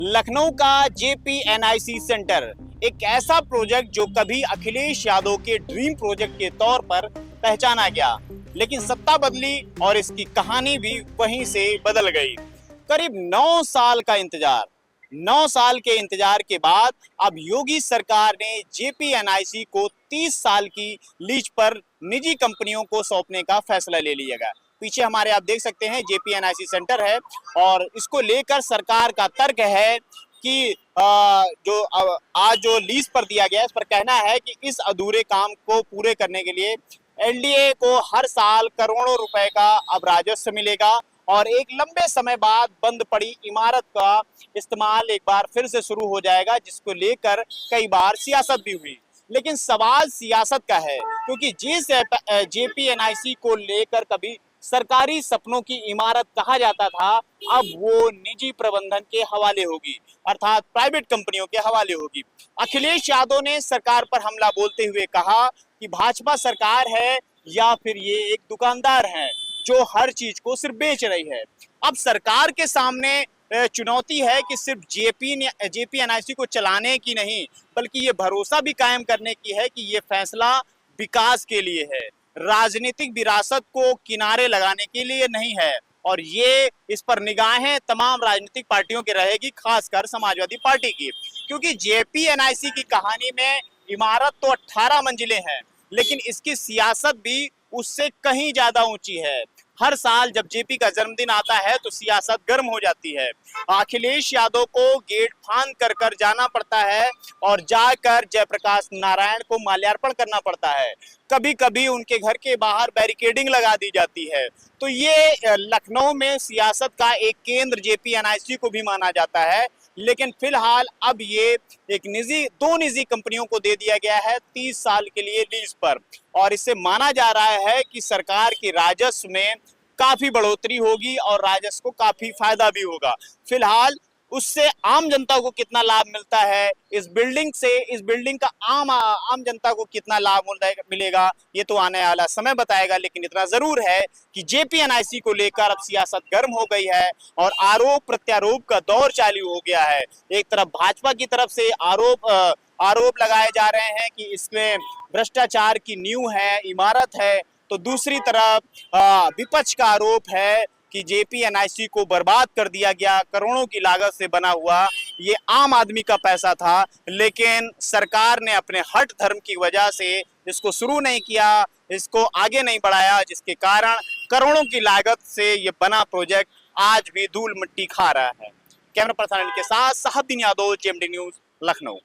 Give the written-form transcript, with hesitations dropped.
लखनऊ का JPNIC centre एक ऐसा प्रोजेक्ट जो कभी अखिलेश यादव के ड्रीम प्रोजेक्ट के तौर पर पहचाना गया, लेकिन सत्ता बदली और इसकी कहानी भी वहीं से बदल गई। करीब 9 साल का इंतजार, 9 साल के इंतजार के बाद अब योगी सरकार ने जेपीएनआईसी को 30 साल की लीज पर निजी कंपनियों को सौंपने का फैसला ले लिया गया। पीछे हमारे आप देख सकते हैं जेपीएनआईसी सेंटर है और इसको लेकर सरकार का तर्क है कि आज जो लीज पर दिया गया है, इस पर कहना है कि इस अधूरे काम को पूरे करने के लिए एनडीए को हर साल करोड़ों रुपए का अब राजस्व मिलेगा और एक लंबे समय बाद बंद पड़ी इमारत का इस्तेमाल एक बार फिर से शुरू हो जाएगा, जिसको लेकर कई बार सियासत भी हुई। लेकिन सवाल सियासत का है, क्योंकि जिस जेपीएनआईसी को लेकर कभी सरकारी सपनों की इमारत कहा जाता था, अब वो निजी प्रबंधन के हवाले होगी, अर्थात प्राइवेट कंपनियों के हवाले होगी। अखिलेश यादव ने सरकार पर हमला बोलते हुए कहा कि भाजपा सरकार है या फिर ये एक दुकानदार है जो हर चीज को सिर्फ बेच रही है। अब सरकार के सामने चुनौती है कि सिर्फ जेपीएनआईसी को चलाने की नहीं, बल्कि ये भरोसा भी कायम करने की है कि ये फैसला विकास के लिए है, राजनीतिक विरासत को किनारे लगाने के लिए नहीं है। और ये इस पर निगाहें तमाम राजनीतिक पार्टियों की रहेगी, खासकर समाजवादी पार्टी की, क्योंकि जेपीएनआईसी की कहानी में इमारत तो 18 मंजिलें हैं, लेकिन इसकी सियासत भी उससे कहीं ज्यादा ऊंची है। हर साल जब जेपी का जन्मदिन आता है तो सियासत गर्म हो जाती है। अखिलेश यादव को गेट फांद कर कर जाना पड़ता है और जाकर जयप्रकाश नारायण को माल्यार्पण करना पड़ता है। कभी कभी उनके घर के बाहर बैरिकेडिंग लगा दी जाती है। तो ये लखनऊ में सियासत का एक केंद्र जेपीएनआईसी को भी माना जाता है, लेकिन फिलहाल अब ये एक दो निजी कंपनियों को दे दिया गया है 30 साल के लिए लीज पर, और इससे माना जा रहा है कि सरकार के राजस्व में काफी बढ़ोतरी होगी और राजस्व को काफी फायदा भी होगा। फिलहाल उससे आम जनता को कितना लाभ मिलता है, इस बिल्डिंग का आम जनता को कितना लाभ मिलेगा, ये तो आने वाला समय बताएगा। लेकिन इतना जरूर है कि जेपीएनआईसी को लेकर अब सियासत गर्म हो गई है और आरोप प्रत्यारोप का दौर चालू हो गया है। एक तरफ भाजपा की तरफ से आरोप लगाए जा रहे हैं कि इसमें भ्रष्टाचार की नींव है, इमारत है, तो दूसरी तरफ विपक्ष का आरोप है कि जेपीएनआईसी को बर्बाद कर दिया गया। करोड़ों की लागत से बना हुआ ये आम आदमी का पैसा था, लेकिन सरकार ने अपने हठ धर्म की वजह से इसको शुरू नहीं किया, इसको आगे नहीं बढ़ाया, जिसके कारण करोड़ों की लागत से ये बना प्रोजेक्ट आज भी धूल मिट्टी खा रहा है। कैमरा पर्सन के साथ साहबदीन यादव, जेएमडी न्यूज, लखनऊ।